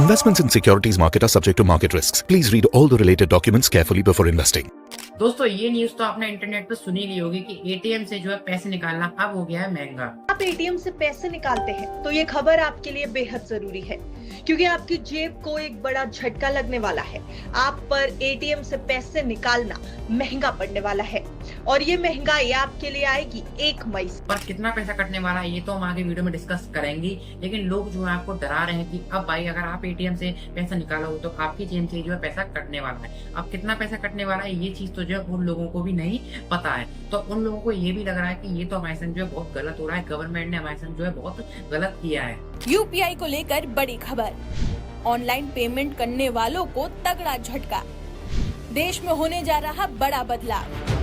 Investments in securities market are subject to market risks. Please read all the related documents carefully before investing. दोस्तों ये news तो आपने internet पर सुनी ली होगी कि एटीएम से जो है पैसे निकालना अब हो गया है महंगा। आप एटीएम से पैसे निकालते हैं तो ये खबर आपके लिए बेहद जरूरी है, क्योंकि आपकी जेब को एक बड़ा झटका लगने वाला है। आप पर एटीएम से पैसे निकालना महंगा पड़ने वाला है और ये महंगाई आपके लिए आएगी 1 मई से। पर कितना पैसा कटने वाला है ये तो हम आगे वीडियो में डिस्कस करेंगे, लेकिन लोग जो है आपको डरा रहे हैं कि अब भाई अगर आप एटीएम से पैसा निकालोगे तो आपकी जेब से जो है पैसा कटने वाला है। अब कितना पैसा कटने वाला है ये चीज तो जो है उन लोगों को भी नहीं पता है, तो उन लोगों को ये भी लग रहा है कि ये तो हमारे संग जो है बहुत गलत हो रहा है, गवर्नमेंट ने हमारे संग जो है बहुत गलत किया है। यूपीआई को लेकर बड़ी खबर, ऑनलाइन पेमेंट करने वालों को तगड़ा झटका, देश में होने जा रहा बड़ा बदलाव।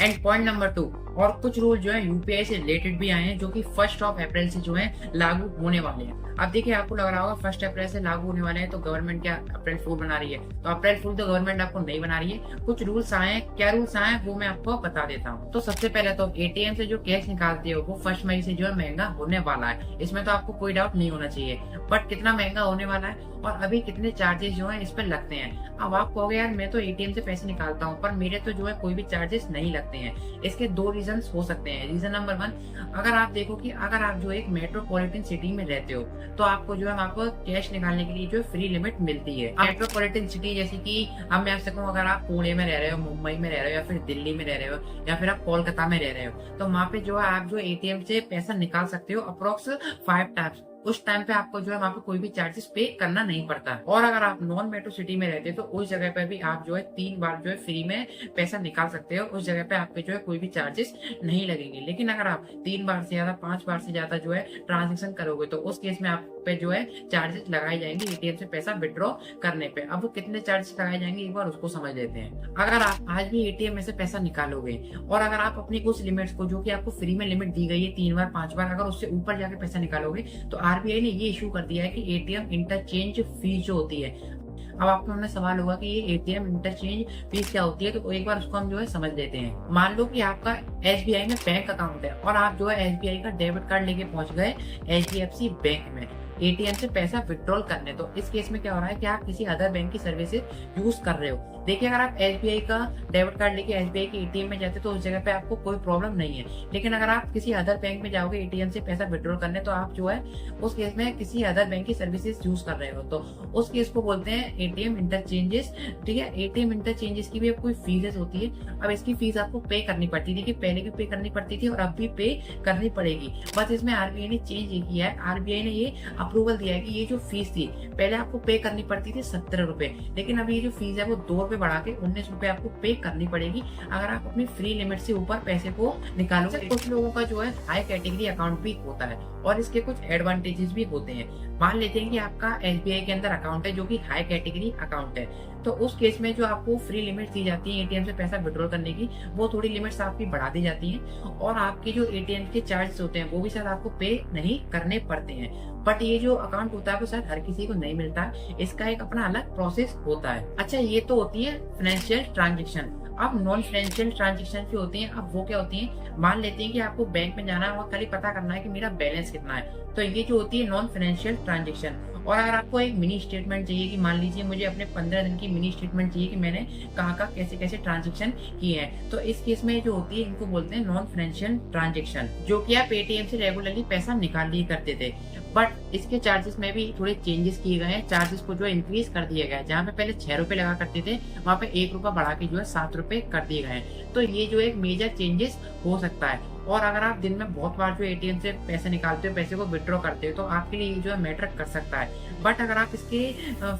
एंड पॉइंट नंबर 2, और कुछ रूल जो है यूपीआई से रिलेटेड भी आए हैं जो कि 1 अप्रैल से जो है लागू होने वाले हैं। अब देखिए आपको लग रहा होगा 1 अप्रैल से लागू होने वाले हैं तो गवर्नमेंट क्या अप्रैल फूल बना रही है, तो अप्रैल फूल तो गवर्नमेंट आपको नहीं बना रही है। कुछ रूल्स आए हैं, क्या रूल्स आए हैं वो मैं आपको बता देता हूँ। तो सबसे पहले तो एटीएम से जो कैश निकालते हो वो 1 मई से जो है महंगा होने वाला है, इसमें तो आपको कोई डाउट नहीं होना चाहिए। बट कितना महंगा होने वाला है और अभी कितने चार्जेस जो है इस पर लगते हैं। अब आप कहोगे यार मैं तो एटीएम से पैसे निकालता हूँ पर मेरे तो जो है कोई भी चार्जेस नहीं लगते हैं। इसके 2 रीजन हो सकते हैं। रीजन नंबर 1, अगर आप देखो कि अगर आप जो एक मेट्रोपॉलिटन सिटी में रहते हो तो आपको जो है आपको कैश निकालने के लिए जो फ्री लिमिट मिलती है। मेट्रोपॉलिटन सिटी जैसे कि अब मैं आपसे कहूँ अगर आप पुणे में रह रहे हो, मुंबई में रह रहे हो या फिर दिल्ली में रह रहे हो या फिर आप कोलकाता में रह रहे हो, तो वहाँ पे जो है आप जो एटीएम से पैसा निकाल सकते हो अप्रोक्स 5 टाइम्स। उस टाइम पे आपको जो है वहाँ पे कोई भी चार्जेस पे करना नहीं पड़ता। और अगर आप नॉन मेट्रो सिटी में रहते हैं तो उस जगह पे भी आप जो है 3 बार जो है फ्री में पैसा निकाल सकते हो, उस जगह पे आपके जो है कोई भी चार्जेस नहीं लगेंगे। लेकिन अगर आप 3 बार से ज्यादा 5 बार से ज्यादा जो है ट्रांजेक्शन करोगे तो उस केस में आप पे जो है चार्जेस लगाए जाएंगे एटीएम से पैसा विड्रॉ करने पे। अब वो कितने चार्जेस लगाए जाएंगे एक बार उसको समझ लेते हैं। अगर आप आज भी एटीएम में से पैसा निकालोगे और अगर आप अपनी कुछ लिमिट्स को जो कि आपको फ्री में लिमिट दी गई है 3 बार 5 बार, अगर उससे ऊपर जाके पैसा निकालोगे तो आरबीआई ने ये इशू कर दिया है कि एटीएम इंटरचेंज फीस जो होती है। अब आपको हमें सवाल होगा कि ये एटीएम इंटरचेंज फीस क्या होती है, तो एक बार उसको हम जो है समझ लेते हैं। मान लो कि आपका एसबीआई में बैंक अकाउंट है और आप जो है एसबीआई का डेबिट कार्ड लेके पहुंच गए एचडीएफसी बैंक में एटीएम से पैसा विड्रॉल करने। तो इस केस में क्या हो रहा है कि आप किसी अदर बैंक की सर्विसेज यूज कर रहे हो। देखिए अगर आप एसबीआई का डेबिट कार्ड लेके एसबीआई के एटीएम में जाते तो उस जगह पे आपको कोई प्रॉब्लम नहीं है, लेकिन अगर आप किसी अदर बैंक में जाओगे एटीएम से पैसा विड्रॉल करने तो आप जो है उस केस में किसी अदर बैंक की सर्विसेज यूज कर रहे हो, तो उस केस को बोलते हैं एटीएम इंटरचेंजेस। ठीक है, एटीएम इंटरचेंजेस की भी अब कोई फीस होती है। अब इसकी फीस आपको पे करनी पड़ती थी कि पहले भी पे करनी पड़ती थी और अब भी पे करनी पड़ेगी। बस इसमें आरबीआई ने चेंज ये किया है, आरबीआई ने ये अप्रूवल दिया है कि ये जो फीस थी पहले आपको पे करनी पड़ती थी 17 रुपए, लेकिन अब ये जो फीस है वो 2 रुपए बढ़ा के 19 रुपए आपको पे करनी पड़ेगी अगर आप अपनी फ्री लिमिट से ऊपर पैसे को निकालोगे। कुछ लोगों का जो है हाई कैटेगरी अकाउंट भी होता है और इसके कुछ एडवांटेजेस भी होते हैं। मान लेते हैं कि आपका एसबीआई के अंदर अकाउंट है जो कि हाई कैटेगरी अकाउंट है, तो उस केस में जो आपको फ्री लिमिट दी जाती है एटीएम से पैसा विड्रॉल करने की, वो थोड़ी लिमिट्स आपकी बढ़ा दी जाती हैं और आपके जो एटीएम के चार्जेस होते हैं वो भी शायद आपको पे नहीं करने पड़ते हैं। बट ये जो अकाउंट होता है वो शायद हर किसी को नहीं मिलता, इसका एक अपना अलग प्रोसेस होता है। अच्छा, ये तो होती है फाइनेंशियल ट्रांजेक्शन। अब नॉन फाइनेंशियल ट्रांजेक्शन जो होती हैं, अब वो क्या होती हैं, मान लेते हैं कि आपको बैंक में जाना है और खाली पता करना है कि मेरा बैलेंस कितना है, तो ये जो होती है नॉन फाइनेंशियल ट्रांजेक्शन। और अगर आपको एक मिनी स्टेटमेंट चाहिए कि मान लीजिए मुझे अपने 15 दिन की मिनी स्टेटमेंट चाहिए कि मैंने कहाँ का कैसे कैसे ट्रांजेक्शन किए हैं, तो इस केस में जो होती है इनको बोलते हैं नॉन फाइनेंशियल ट्रांजेक्शन, जो कि आप एटीएम से रेगुलरली पैसा निकाल लिया करते थे। बट इसके चार्जेस में भी थोड़े चेंजेस किए गए हैं, चार्जेस को जो इंक्रीज कर दिया गया है। जहाँ पे पहले 6 रुपए लगा करते थे वहाँ पे 1 रुपया बढ़ा के जो है 7 रुपए कर दिए गए हैं। तो ये जो एक मेजर चेंजेस हो सकता है। और अगर आप दिन में बहुत बार जो एटीएम से पैसे निकालते हो, पैसे को विड्रॉ करते हो, तो आपके लिए जो है मैटर कर सकता है। बट अगर आप इसके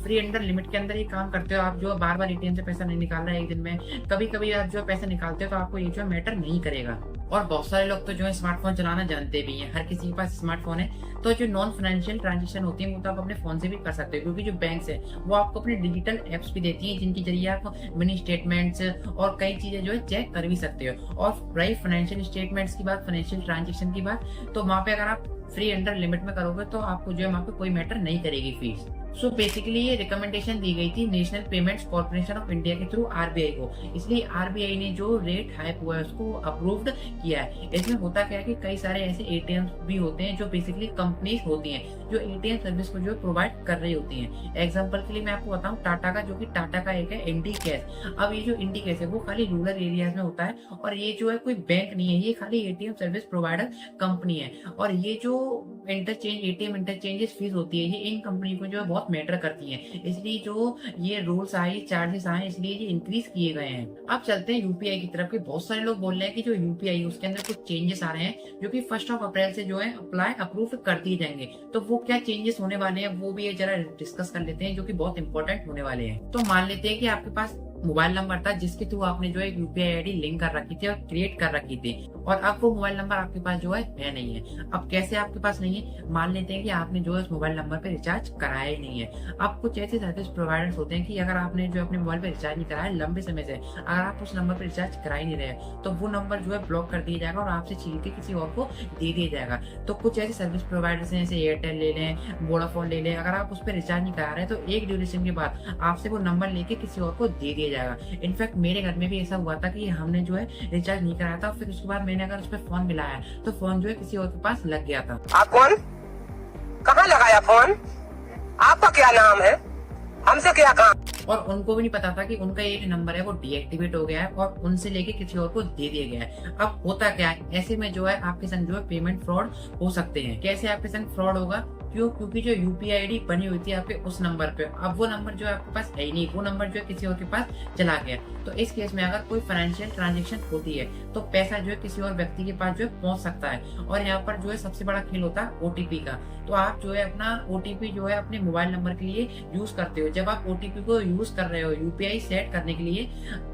फ्री अंडर लिमिट के अंदर ही काम करते हो, आप जो बार बार एटीएम से पैसा नहीं निकाल रहे एक दिन में, कभी कभी आप जो पैसे निकालते हो तो आपको ये जो मैटर नहीं करेगा। और बहुत सारे लोग तो जो है स्मार्टफोन चलाना जानते भी हैं, हर किसी के पास स्मार्टफोन है, तो जो नॉन फाइनेंशियल ट्रांजेक्शन होती है वो तो आप अपने फोन से भी कर सकते हो, क्योंकि जो बैंक है वो आपको अपने डिजिटल एप्स भी देती है जिनके जरिए आप मिनी स्टेटमेंट्स और कई चीजें जो है चेक कर भी सकते हो। और रही फाइनेंशियल स्टेटमेंट्स की बात, फाइनेंशियल ट्रांजेक्शन की बात, तो वहाँ पे अगर आप फ्री अंडर लिमिट में करोगे तो आपको जो है वहाँ पे कोई मैटर नहीं करेगी फीस। सो बेसिकली ये रिकमेंडेशन दी गई थी national payments corporation of India के थ्रू आरबीआई को, इसलिए आरबीआई ने जो रेट हाइक हुआ है उसको अप्रूव्ड किया है। इसमें होता क्या है कि कई सारे ऐसे एटीएम भी होते हैं जो बेसिकली कंपनीज होती हैं जो एटीएम सर्विस को जो प्रोवाइड कर रही होती हैं। एग्जांपल के लिए मैं आपको बताऊं टाटा का, जो कि टाटा का एक है इंडी कैश। अब ये जो इंडी कैश है वो खाली रूरल एरियाज में होता है और ये जो है कोई बैंक नहीं है, ये खाली एटीएम सर्विस प्रोवाइडर कंपनी है। और ये जो इंटरचेंज एटीएम इंटरचेंजेस फीस होती है ये इन कंपनी को जो है बहुत मैटर करती है, इसलिए जो ये रूल्स आए चार्जेस आए इसलिए ये इंक्रीज किए गए हैं। अब चलते हैं यूपीआई की तरफ। बहुत सारे लोग बोल रहे हैं कि जो यूपीआई उसके अंदर कुछ चेंजेस आ रहे हैं जो कि 1 अप्रैल से जो है अप्रूव कर दिए जाएंगे। तो वो क्या चेंजेस होने वाले हैं वो भी जरा डिस्कस कर लेते हैं, जो कि बहुत इंपॉर्टेंट होने वाले हैं। तो मान लेते हैं कि आपके पास मोबाइल नंबर था जिसके थ्रू आपने जो है यूपीआई आईडी लिंक कर रखी थी और क्रिएट कर रखी थी, और अब वो मोबाइल नंबर आपके पास जो है नहीं है। अब कैसे आपके पास नहीं है, मान लेते हैं कि आपने जो है उस मोबाइल नंबर पे रिचार्ज कराया ही नहीं है। अब कुछ ऐसे सर्विस प्रोवाइडर्स होते हैं कि अगर आपने जो अपने मोबाइल पे रिचार्ज नहीं कराया लंबे समय से, अगर आप उस नंबर पे रिचार्ज करा ही नहीं रहे तो वो नंबर जो है ब्लॉक कर दिया जाएगा और आपसे छीन के किसी और को दे दिया जाएगा। तो कुछ ऐसे सर्विस प्रोवाइडर्स हैं जैसे एयरटेल ले लें, वोडाफोन ले लें, अगर आप उस पर रिचार्ज नहीं करा रहे तो एक ड्यूरेशन के बाद आपसे वो नंबर लेके किसी और को दे दिया जाएगा। इनफैक्ट मेरे घर में भी ऐसा हुआ था कि हमने जो है रिचार्ज नहीं कराया था, फिर उसके बाद मैंने अगर उस पर फोन मिलाया तो फोन जो है किसी और के पास लग गया था। आप कौन, कहाँ लगाया फोन, आपका क्या नाम है, हमसे क्या काम। और उनको भी नहीं पता था कि उनका ये नंबर है वो डीएक्टिवेट हो गया है और उनसे लेके किसी और को दे दिया गया है। अब होता क्या है, ऐसे में जो है आपके संग जो है पेमेंट फ्रॉड हो सकते हैं। कैसे आपके संग फ्रॉड होगा, क्योंकि जो यूपीआई आईडी बनी हुई थी आपके उस नंबर पे, अब वो नंबर जो है आपके पास है ही नहीं, वो नंबर जो है किसी और के पास चला गया। तो इस केस में अगर कोई फाइनेंशियल ट्रांजैक्शन होती है तो पैसा जो है किसी और व्यक्ति के पास जो है पहुंच सकता है। और यहाँ पर जो है सबसे बड़ा खेल होता है ओटीपी का। तो आप जो है अपना ओटीपी जो है अपने मोबाइल नंबर के लिए यूज करते हो। जब आप ओटीपी को यूज कर रहे हो यूपीआई सेट करने के लिए,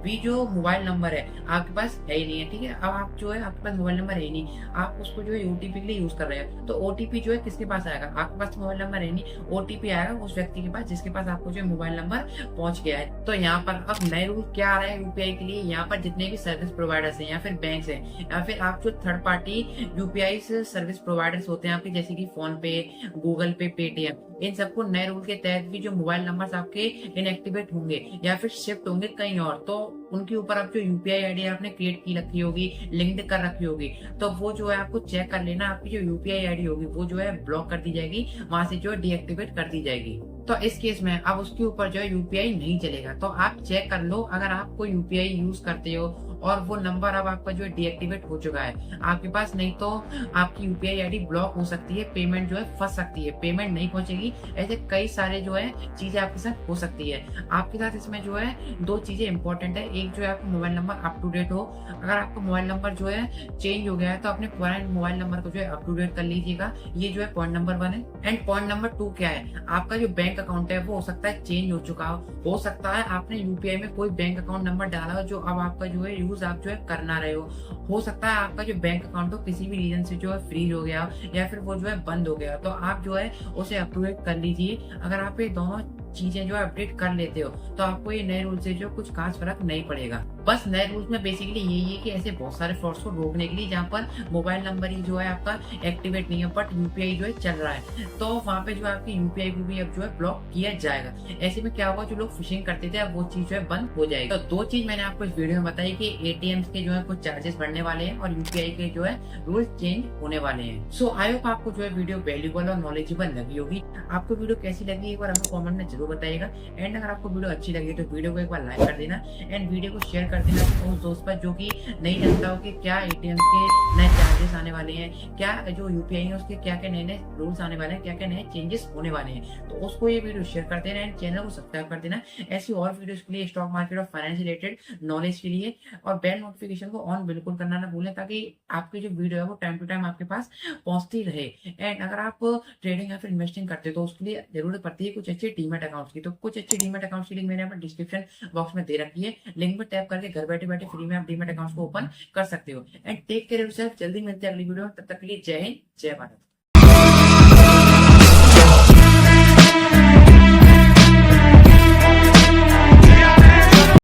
भी जो मोबाइल नंबर है आपके पास है ही नहीं है, ठीक है। अब आप जो है आपके पास मोबाइल नंबर है ही नहीं, आप उसको जो है ओटीपी के लिए यूज कर रहे हो, तो ओटीपी जो है किसके पास आएगा, आपके पास मोबाइल नंबर है नहीं, ओटीपी आएगा उस व्यक्ति के पास जिसके पास आपको जो मोबाइल नंबर पहुंच गया है। तो यहाँ पर अब नए रूल क्या आ रहे हैं यूपीआई के लिए, यहाँ पर जितने भी सर्विस प्रोवाइडर्स हैं या फिर बैंक है या फिर आप जो third party UPI service providers होते हैं आपके, जैसे कि फोन पे, गूगल पे, पेटीएम, इन सबको नए रूल के तहत भी जो मोबाइल नंबर आपके इनएक्टिवेट होंगे या फिर शिफ्ट होंगे कहीं और, तो उनके ऊपर आप जो यूपीआई आईडी आपने क्रिएट की रखी होगी, लिंक्ड कर रखी होगी, तो वो जो है आपको चेक कर लेना, आपकी जो यूपीआई आईडी होगी वो जो है ब्लॉक कर दी जाएगी, वहां से जो है डीएक्टिवेट कर दी जाएगी। तो इस केस में अब उसके ऊपर जो है यूपीआई नहीं चलेगा। तो आप चेक कर लो, अगर आप कोई यूपीआई यूज करते हो और वो नंबर अब आपका जो है डीएक्टिवेट हो चुका है आपके पास, नहीं तो आपकी यूपीआई आईडी ब्लॉक हो सकती है, पेमेंट जो है फंस सकती है, पेमेंट नहीं पहुंचेगी। ऐसे कई सारे जो है चीजें आपके साथ हो सकती है। आपके साथ इसमें जो है दो चीजें इंपॉर्टेंट है, एक जो है आपका mobile number up to date हो। अगर आपका मोबाइल नंबर जो है चेंज हो गया है तो अपने पुराने मोबाइल नंबर को जो है अप टू डेट कर लीजिएगा, ये जो है पॉइंट नंबर 1 है। एंड पॉइंट नंबर 2 क्या है, आपका जो बैंक अकाउंट है वो हो सकता है चेंज हो चुका हो सकता है आपने यूपीआई में कोई बैंक अकाउंट नंबर डाला हो जो अब आपका जो है यूज आप जो है करना रहे हो सकता है आपका जो बैंक अकाउंट हो किसी भी रीजन से जो है फ्रीज हो गया या फिर वो जो है बंद हो गया, तो आप जो है उसे अपडेट कर लीजिए। अगर आप ये दोनों चीजें जो अपडेट कर लेते हो तो आपको ये नए रूल से जो कुछ खास फर्क नहीं पड़ेगा। बस नए रूल्स में बेसिकली यही है कि ऐसे बहुत सारे फ्रॉड्स को रोकने के लिए जहाँ पर मोबाइल नंबर ही जो है आपका एक्टिवेट नहीं है बट यूपीआई जो है चल रहा है, तो वहाँ पे जो आपकी यूपीआई को भी अब जो है ब्लॉक किया जाएगा। ऐसे में क्या होगा, जो लोग फिशिंग करते थे अब वो चीज जो है बंद हो जाएगी। तो दो चीज मैंने आपको इस वीडियो में बताई कि एटीएम के जो है कुछ चार्जेस बढ़ने वाले हैं और यूपीआई के जो है रूल चेंज होने वाले हैं। सो आई होप आपको जो है वीडियो वैल्यूएबल और नॉलेजेबल लगी होगी। आपको वीडियो कैसी लगी एक बार हमें कमेंट में जरूर बताइएगा। एंड अगर आपको वीडियो अच्छी लगी तो वीडियो को एक बार लाइक कर देना एंड वीडियो को शेयर कर देना उस दोस्त पर जो कि नहीं जानता हो कि क्या एटीएम के नए चार्जेस आने वाले हैं, क्या जो यूपीआई है उसके क्या क्या नए नए रूल्स आने वाले हैं, क्या क्या नए चेंजेस होने वाले हैं। तो उसको ये वीडियो शेयर कर देना एंड चैनल को सब्सक्राइब कर देना ऐसी और वीडियोस के लिए, स्टॉक मार्केट और फाइनेंस रिलेटेड नॉलेज के लिए। और बेल नोटिफिकेशन को ऑन बिल्कुल करना ना भूलें ताकि आपकी जो वीडियो है वो टाइम टू टाइम आपके पास पहुंचती रहे। एंड अगर आप ट्रेडिंग या फिर इन्वेस्टिंग करते हो तो उसके लिए जरूरत पड़ती है कुछ अच्छे डीमैट अकाउंट्स की। तो कुछ अच्छे डीमैट अकाउंट्स की लिंक मैंने अपने डिस्क्रिप्शन बॉक्स में दे रखी है, लिंक पर टैप करके घर बैठे बैठे फ्री में आप डीमैट अकाउंट्स को ओपन कर सकते हो। एंड टेक केयर योरसेल्फ, जल्दी मिलते हैं अगली वीडियो में, तब तक के लिए जय हिंद, जय भारत।